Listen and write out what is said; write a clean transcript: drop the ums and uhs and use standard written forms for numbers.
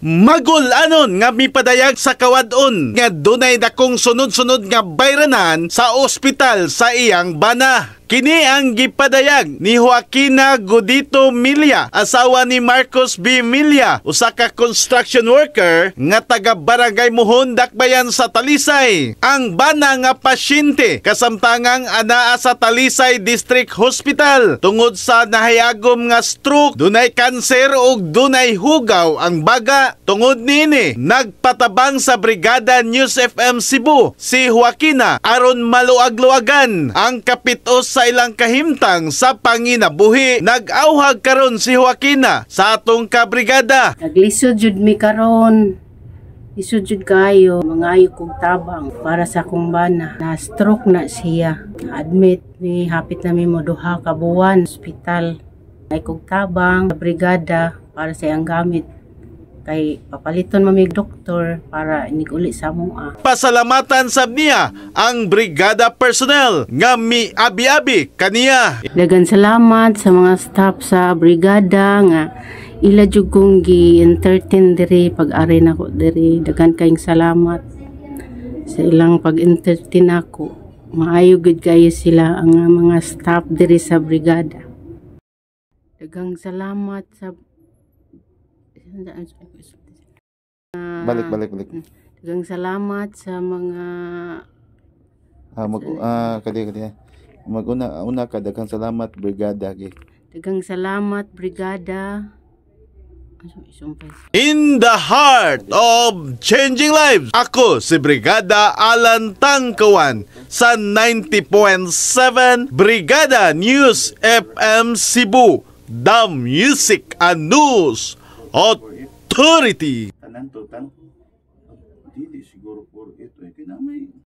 Magul-anon nga mipadayag sa kawadon nga dunay dakong sunod-sunod nga bayranan sa ospital sa iyang bana. Kini ang gipadayag ni Joaquina Godito Milia, asawa ni Marcos B. Milia, usa ka construction worker nga taga Barangay Muhon, Dakbayan sa Talisay. Ang bana nga pasyente kasamtangang anaa sa Talisay District Hospital tungod sa nahayagom nga stroke, dunay kanser ug dunay hugaw ang baga. Tungod nini, nagpatabang sa Brigada News FM Cebu si Joaquina aron maluag-luagan ang kapitos sa ilang kahimtang sa panginabuhi. Nag-auhag karon si Joaquina sa atong kabrigada. Naglisod jud mi karon. Lisod jud kayo, mangayo kog tabang para sa akong bana. Na stroke na siya. Admit ni hapit na mi mo duha ka buwan ospital. Ay kog tabang sa brigada para sa iyang gamit. Kay papaliton mamig doktor para inig-uli sa mua. Pasalamatan sab niya ang brigada personnel nga mi-abi-abi kaniya. Dagan salamat sa mga staff sa brigada nga ila jud kong gi-entertain diri pag-ari nako diri. Dagan kayong salamat sa ilang pag-entertain ako. Maayo gud kayo sila ang mga staff diri sa brigada. Dagang salamat sa balik. Dagang salamat sa mga una ka daghang salamat brigada gi. Dagang salamat brigada. In the heart of changing lives, ako si Brigada Alan Tangkawan sa 90.7 Brigada News FM Cebu, the Music and News Authority. Tanan to tang dili siguro por ito kinamay